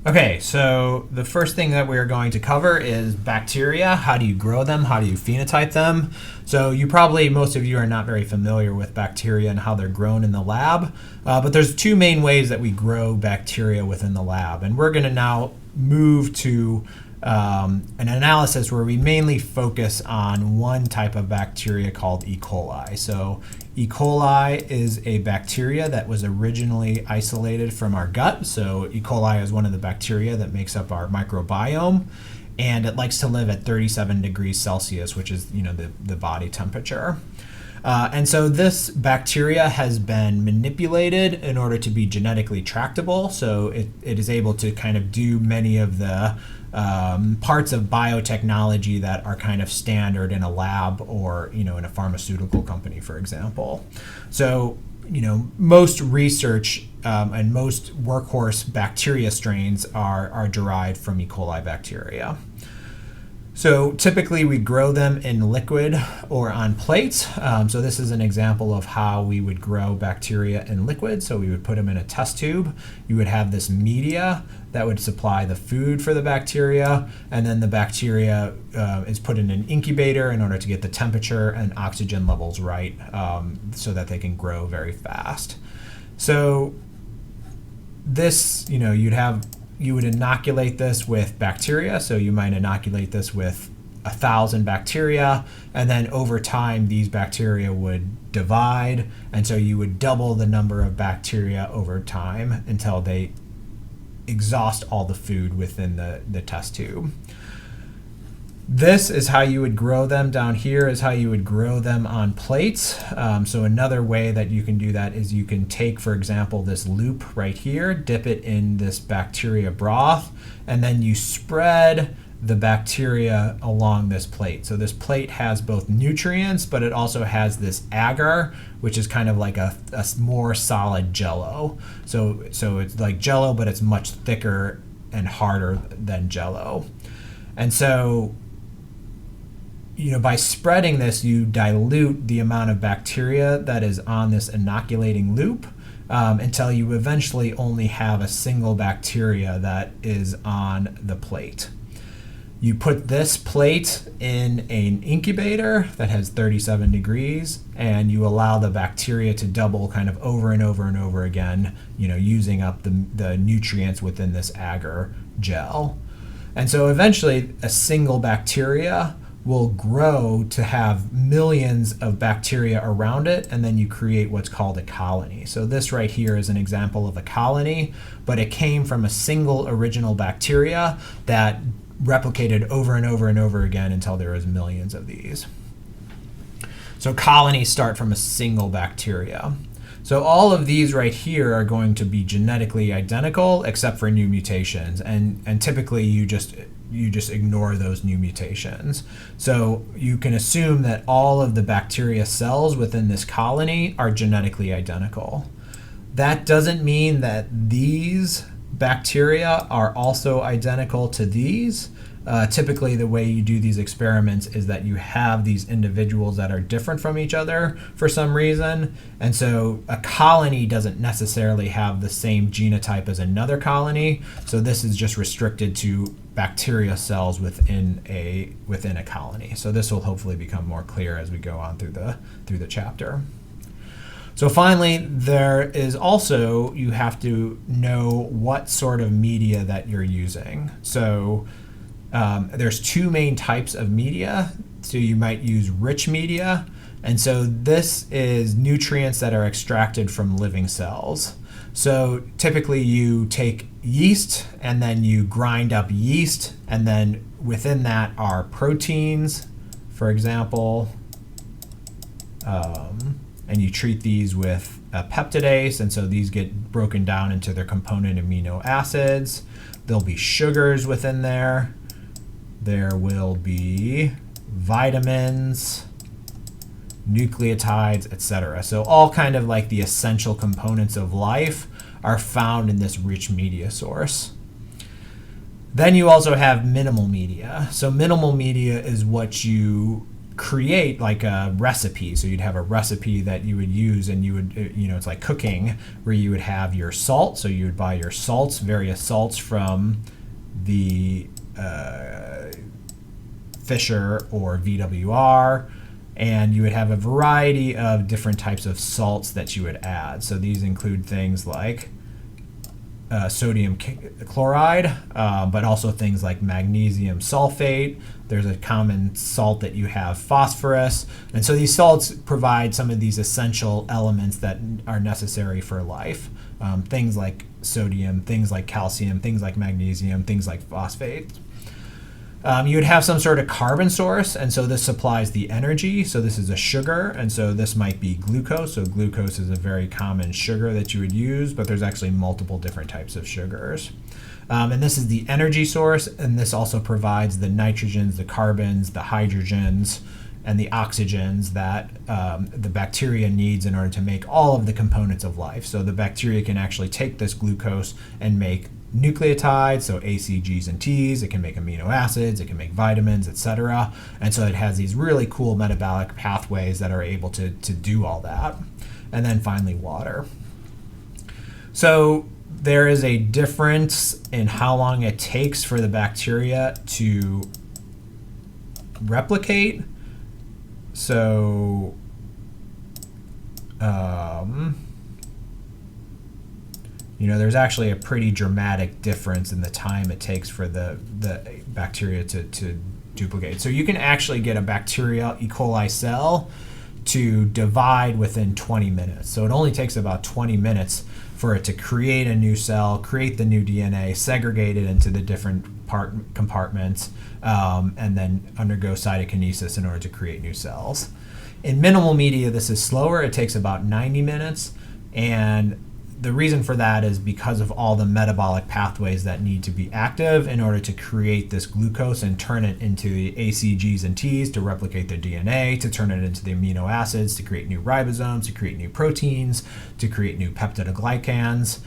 Okay, so the first thing that we're going to cover is bacteria. How do you grow them? How do you phenotype them? So most of you are not very familiar with bacteria and how they're grown in the lab, but there's two main ways that we grow bacteria within the lab. And we're going to now move to an analysis where we mainly focus on one type of bacteria called E. coli. So E. coli is a bacteria that was originally isolated from our gut. So E. coli is one of the bacteria that makes up our microbiome, and it likes to live at 37 degrees Celsius, which is the body temperature. And so this bacteria has been manipulated in order to be genetically tractable. So it is able to kind of do many of the parts of biotechnology that are kind of standard in a lab or in a pharmaceutical company, for example. So most research and most workhorse bacteria strains are derived from E. coli bacteria. So typically we grow them in liquid or on plates. So this is an example of how we would grow bacteria in liquid. So we would put them in a test tube. You would have this media that would supply the food for the bacteria, and then the bacteria is put in an incubator in order to get the temperature and oxygen levels right, so that they can grow very fast. So this, you would inoculate this with bacteria. So you might inoculate this with 1,000 bacteria, and then over time these bacteria would divide, and so you would double the number of bacteria over time until they exhaust all the food within the test tube. This is how you would grow them. Down here is how you would grow them on plates. So another way that you can do that is you can take, for example, this loop right here, dip it in this bacteria broth, and then you spread the bacteria along this plate. So this plate has both nutrients, but it also has this agar, which is kind of like a more solid jello. So it's like jello, but it's much thicker and harder than jello. And so by spreading this, you dilute the amount of bacteria that is on this inoculating loop until you eventually only have a single bacteria that is on the plate. You put this plate in an incubator that has 37 degrees, and you allow the bacteria to double kind of over and over and over again, using up the nutrients within this agar gel. And so eventually a single bacteria will grow to have millions of bacteria around it, and then you create what's called a colony. So this right here is an example of a colony, but it came from a single original bacteria that replicated over and over and over again until there was millions of these. So colonies start from a single bacteria. So all of these right here are going to be genetically identical except for new mutations, and typically you just ignore those new mutations. So you can assume that all of the bacteria cells within this colony are genetically identical. That doesn't mean that these bacteria are also identical to these. Typically the way you do these experiments is that you have these individuals that are different from each other for some reason, and so a colony doesn't necessarily have the same genotype as another colony. So this is just restricted to bacteria cells within a colony. So this will hopefully become more clear as we go on through the chapter. So finally, there is also, you have to know what sort of media that you're using. So there's two main types of media. So you might use rich media, and so this is nutrients that are extracted from living cells. So typically you take yeast and then you grind up yeast, and then within that are proteins, for example, and you treat these with a peptidase, and so these get broken down into their component amino acids. There'll be sugars within there. There will be vitamins, nucleotides, etc. So all kind of like the essential components of life are found in this rich media source. Then you also have minimal media. So minimal media is what you create like a recipe. So you'd have a recipe that you would use, and you would, it's like cooking, where you would have your salt. So you would buy your salts, various salts from the Fisher or VWR, and you would have a variety of different types of salts that you would add. So these include things like sodium chloride, but also things like magnesium sulfate. There's a common salt that you have, phosphorus. And so these salts provide some of these essential elements that are necessary for life. Things like sodium, things like calcium, things like magnesium, things like phosphate. You would have some sort of carbon source, and so this supplies the energy. So this is a sugar, and so this might be glucose. So glucose is a very common sugar that you would use, but there's actually multiple different types of sugars. And this is the energy source, and this also provides the nitrogens, the carbons, the hydrogens, and the oxygens that the bacteria needs in order to make all of the components of life. So the bacteria can actually take this glucose and make nucleotides, so A, C, Gs, and Ts. It can make amino acids, it can make vitamins, etc. And so it has these really cool metabolic pathways that are able to do all that. And then finally, water. So there is a difference in how long it takes for the bacteria to replicate. So there's actually a pretty dramatic difference in the time it takes for the bacteria to duplicate. So you can actually get a bacterial E. coli cell to divide within 20 minutes. So it only takes about 20 minutes for it to create a new cell, create the new DNA, segregate it into the different compartments, and then undergo cytokinesis in order to create new cells. In minimal media, this is slower. It takes about 90 minutes, and the reason for that is because of all the metabolic pathways that need to be active in order to create this glucose and turn it into the A, C, Gs, and Ts to replicate their DNA, to turn it into the amino acids, to create new ribosomes, to create new proteins, to create new peptidoglycans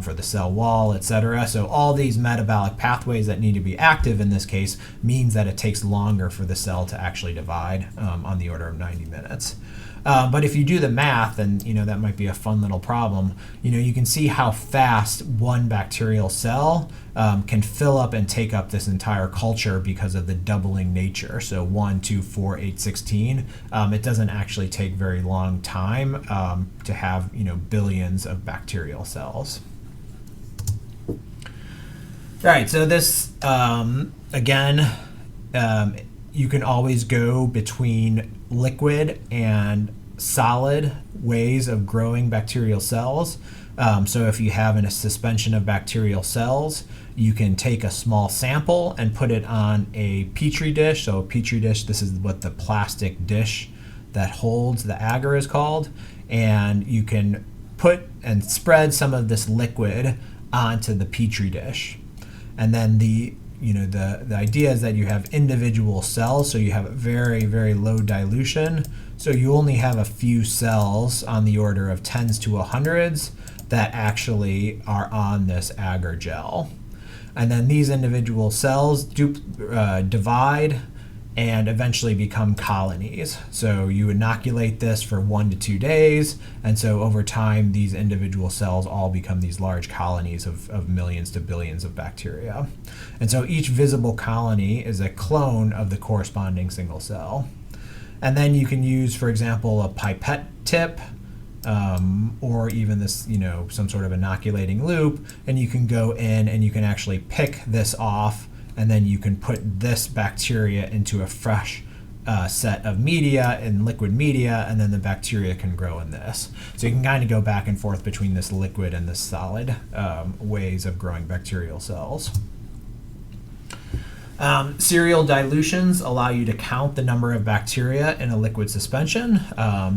for the cell wall, etc. So all these metabolic pathways that need to be active in this case means that it takes longer for the cell to actually divide, on the order of 90 minutes. But if you do the math, and that might be a fun little problem, you can see how fast one bacterial cell can fill up and take up this entire culture because of the doubling nature. So 1, 2, 4, 8, 16. It doesn't actually take very long time to have billions of bacterial cells. All right, so this again, you can always go between liquid and solid ways of growing bacterial cells. So if you have a suspension of bacterial cells, you can take a small sample and put it on a petri dish. So a petri dish, this is what the plastic dish that holds the agar is called. And you can put and spread some of this liquid onto the petri dish. And then the idea is that you have individual cells, so you have very, very low dilution. So you only have a few cells on the order of 10s to 100s that actually are on this agar gel. And then these individual cells divide and eventually become colonies. So you inoculate this for 1 to 2 days, and so over time these individual cells all become these large colonies of millions to billions of bacteria. And so each visible colony is a clone of the corresponding single cell. And then you can use, for example, a pipette tip, or even this, some sort of inoculating loop, and you can go in and you can actually pick this off, and then you can put this bacteria into a fresh set of media and liquid media, and then the bacteria can grow in this. So you can kind of go back and forth between this liquid and this solid ways of growing bacterial cells. Serial dilutions allow you to count the number of bacteria in a liquid suspension.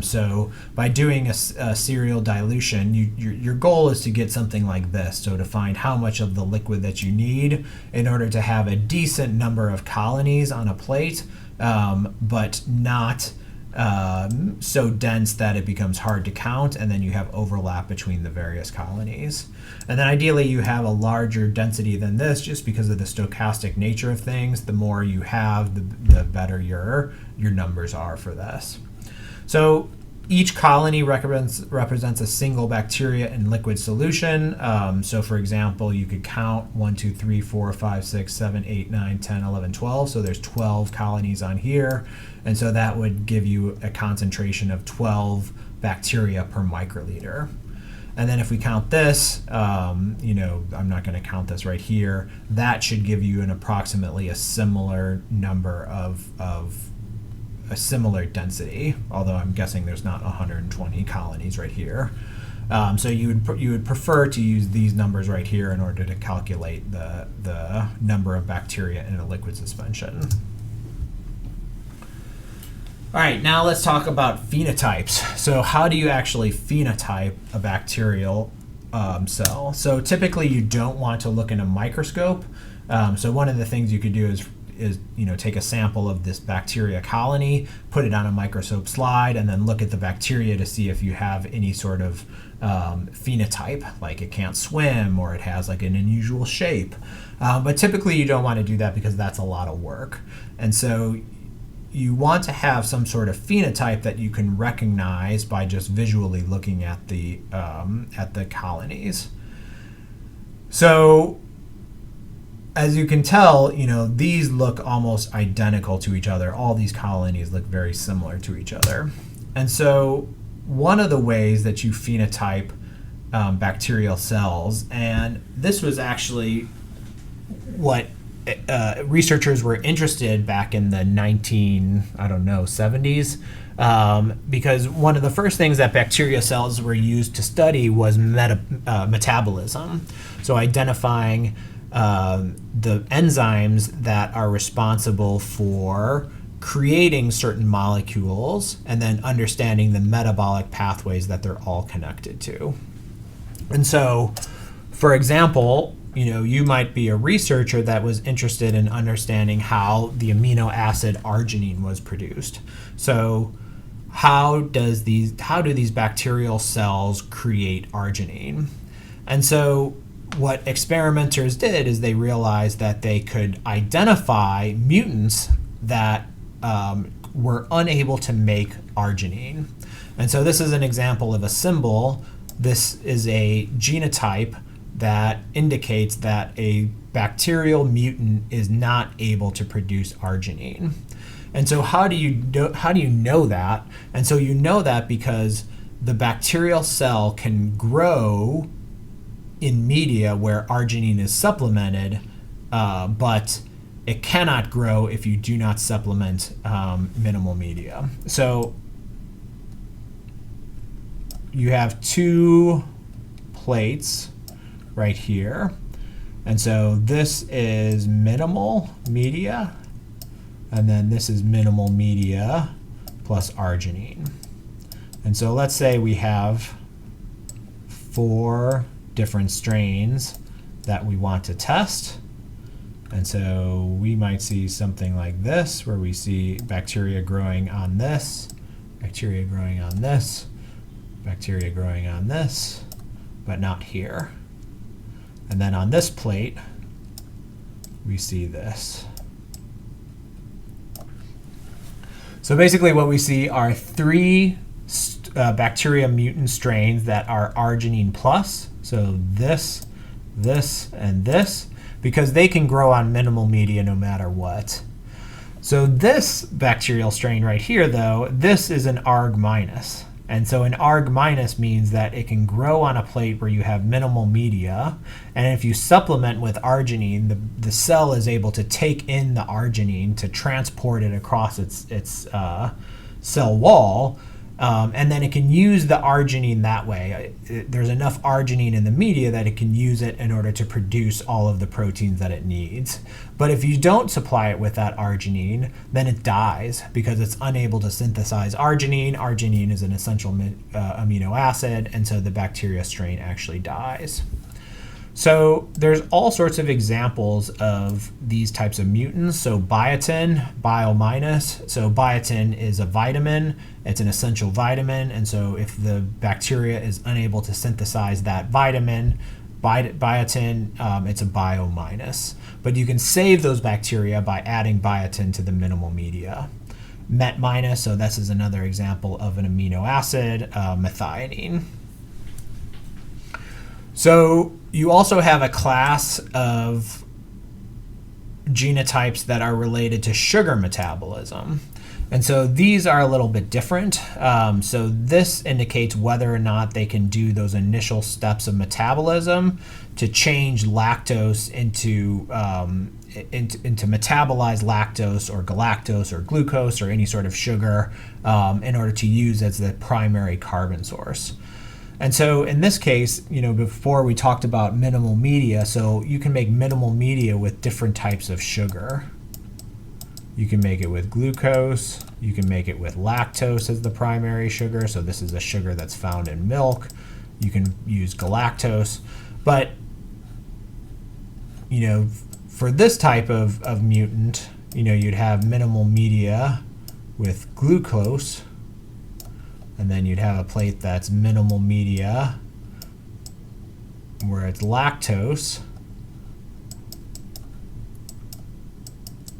So by doing a serial dilution, your goal is to get something like this. So to find how much of the liquid that you need in order to have a decent number of colonies on a plate, but not so dense that it becomes hard to count, and then you have overlap between the various colonies. And then ideally you have a larger density than this, just because of the stochastic nature of things. The more you have, the better your numbers are for this. So each colony represents a single bacteria in liquid solution. So for example, you could count 1, 2, 3, 4, 5, 6, 7, 8, 9, 10, 11, 12. So there's 12 colonies on here. And so that would give you a concentration of 12 bacteria per microliter. And then if we count this, I'm not going to count this right here. That should give you an approximately a similar number of a similar density, although I'm guessing there's not 120 colonies right here. So you would prefer to use these numbers right here in order to calculate the number of bacteria in a liquid suspension. All right, now let's talk about phenotypes. So how do you actually phenotype a bacterial cell? So typically you don't want to look in a microscope. So one of the things you could do is take a sample of this bacteria colony, put it on a microscope slide, and then look at the bacteria to see if you have any sort of phenotype, like it can't swim or it has like an unusual shape. But typically you don't want to do that because that's a lot of work. And so you want to have some sort of phenotype that you can recognize by just visually looking at the colonies. So as you can tell, these look almost identical to each other. All these colonies look very similar to each other. And so one of the ways that you phenotype bacterial cells, and this was actually what researchers were interested back in the 70s, because one of the first things that bacteria cells were used to study was metabolism. So identifying the enzymes that are responsible for creating certain molecules and then understanding the metabolic pathways that they're all connected to. And so, for example, you might be a researcher that was interested in understanding how the amino acid arginine was produced. So how do these bacterial cells create arginine? And so what experimenters did is they realized that they could identify mutants that were unable to make arginine. And so this is an example of a symbol. This is a genotype that indicates that a bacterial mutant is not able to produce arginine. And so how do you know that? And so you know that because the bacterial cell can grow in media where arginine is supplemented, but it cannot grow if you do not supplement minimal media. So you have two plates right here. And so this is minimal media, and then this is minimal media plus arginine. And so let's say we have 4 different strains that we want to test. And so we might see something like this, where we see bacteria growing on this, bacteria growing on this, bacteria growing on this, but not here. And then on this plate, we see this. So basically what we see are 3 bacteria mutant strains that are arginine plus. So this, and this, because they can grow on minimal media no matter what. So this bacterial strain right here, though, this is an arg minus. And so an arg minus means that it can grow on a plate where you have minimal media, and if you supplement with arginine, the cell is able to take in the arginine to transport it across its cell wall, and then it can use the arginine that way. There's enough arginine in the media that it can use it in order to produce all of the proteins that it needs. But if you don't supply it with that arginine, then it dies because it's unable to synthesize arginine. Arginine is an essential amino acid, and so the bacteria strain actually dies. So there's all sorts of examples of these types of mutants. So biotin, bio minus. So biotin is a vitamin. It's an essential vitamin. And so if the bacteria is unable to synthesize that vitamin, biotin, it's a bio minus. But you can save those bacteria by adding biotin to the minimal media. Met minus, so this is another example of an amino acid, methionine. So you also have a class of genotypes that are related to sugar metabolism. And so these are a little bit different. So this indicates whether or not they can do those initial steps of metabolism to change lactose into metabolize lactose or galactose or glucose or any sort of sugar in order to use as the primary carbon source. And so in this case, before we talked about minimal media, so you can make minimal media with different types of sugar. You can make it with glucose. You can make it with lactose as the primary sugar. So this is a sugar that's found in milk. You can use galactose. But, for this type of mutant, you'd have minimal media with glucose. And then you'd have a plate that's minimal media where it's lactose.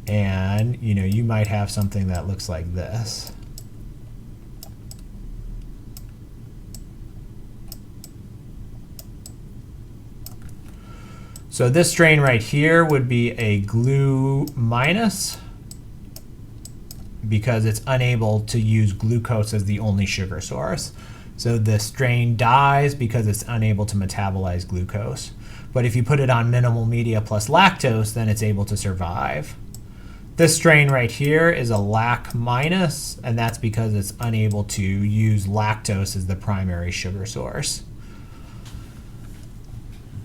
And you might have something that looks like this. So this strain right here would be a glu minus because it's unable to use glucose as the only sugar source. So the strain dies because it's unable to metabolize glucose. But if you put it on minimal media plus lactose, then it's able to survive. This strain right here is a lac minus, and that's because it's unable to use lactose as the primary sugar source.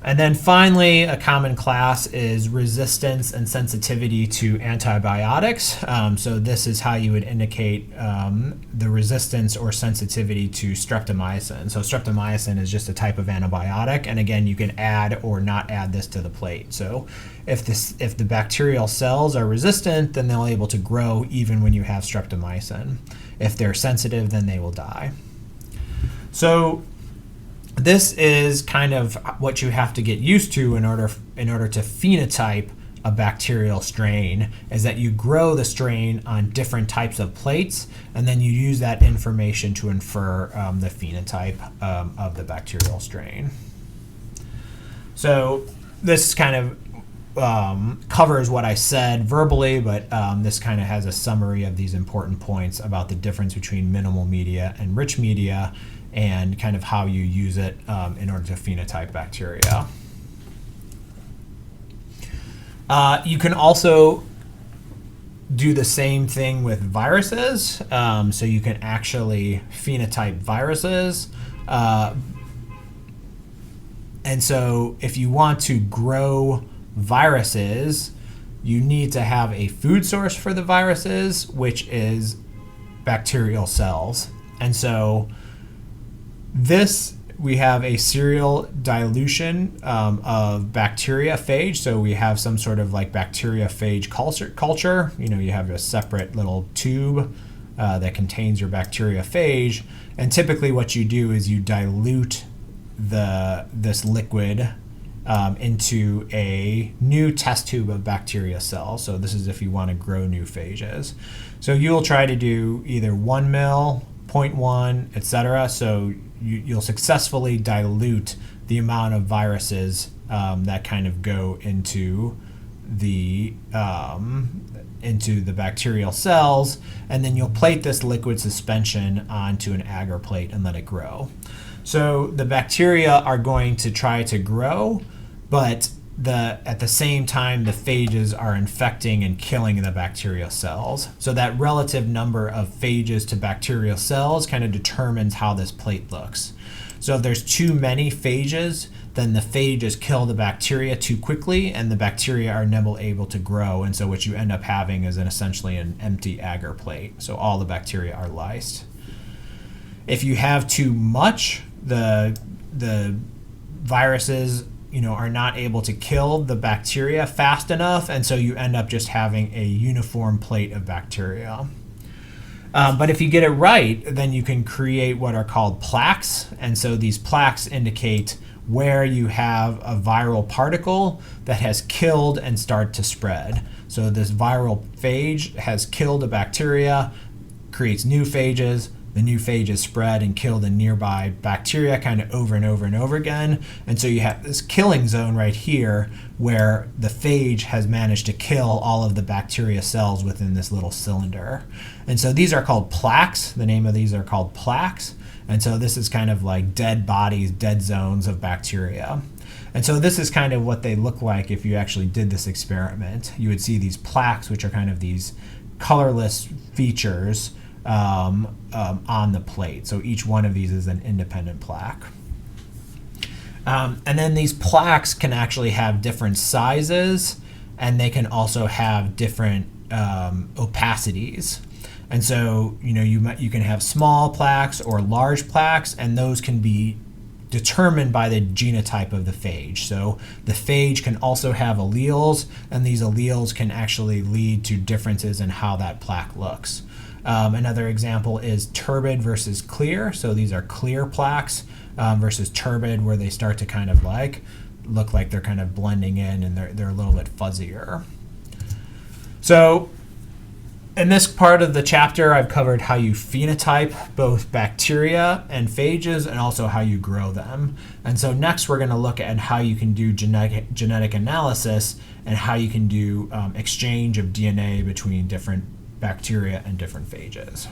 And then finally, a common class is resistance and sensitivity to antibiotics. So this is how you would indicate the resistance or sensitivity to streptomycin. So streptomycin is just a type of antibiotic. And again, you can add or not add this to the plate. So if the bacterial cells are resistant, then they're able to grow even when you have streptomycin. If they're sensitive, then they will die. So this is kind of what you have to get used to in order to phenotype a bacterial strain, is that you grow the strain on different types of plates, and then you use that information to infer the phenotype of the bacterial strain. So this kind of covers what I said verbally, but this kind of has a summary of these important points about the difference between minimal media and rich media, and kind of how you use it in order to phenotype bacteria. You can also do the same thing with viruses. So you can actually phenotype viruses. And so if you want to grow viruses, you need to have a food source for the viruses, which is bacterial cells. And so we have a serial dilution of bacteriophage. So we have some sort of like bacteriophage culture. You have a separate little tube that contains your bacteriophage. And typically what you do is you dilute this liquid into a new test tube of bacteria cells. So this is if you want to grow new phages. So you'll try to do either 1 ml, 0.1, etc. So you'll successfully dilute the amount of viruses that kind of go into the bacterial cells, and then you'll plate this liquid suspension onto an agar plate and let it grow. So the bacteria are going to try to grow, but at the same time, the phages are infecting and killing the bacterial cells. So that relative number of phages to bacterial cells kind of determines how this plate looks. So if there's too many phages, then the phages kill the bacteria too quickly, and the bacteria are never able to grow. And so what you end up having is essentially an empty agar plate. So all the bacteria are lysed. If you have too much, the viruses are not able to kill the bacteria fast enough, and so you end up just having a uniform plate of bacteria. But if you get it right, then you can create what are called plaques, and so these plaques indicate where you have a viral particle that has killed and start to spread. So this viral phage has killed a bacteria, creates new phages. The new phages spread and kill the nearby bacteria kind of over and over and over again. And so you have this killing zone right here where the phage has managed to kill all of the bacteria cells within this little cylinder. And so these are called plaques. The name of these are called plaques. And so this is kind of like dead bodies, dead zones of bacteria. And so this is kind of what they look like if you actually did this experiment. You would see these plaques, which are kind of these colorless features on the plate. So each one of these is an independent plaque. And then these plaques can actually have different sizes, and they can also have different opacities. And so you can have small plaques or large plaques, and those can be determined by the genotype of the phage. So the phage can also have alleles, and these alleles can actually lead to differences in how that plaque looks. Another example is turbid versus clear. So these are clear plaques versus turbid, where they start to kind of look like they're kind of blending in, and they're a little bit fuzzier. So in this part of the chapter, I've covered how you phenotype both bacteria and phages, and also how you grow them. And so next we're going to look at how you can do genetic analysis, and how you can do exchange of DNA between different bacteria and different phages.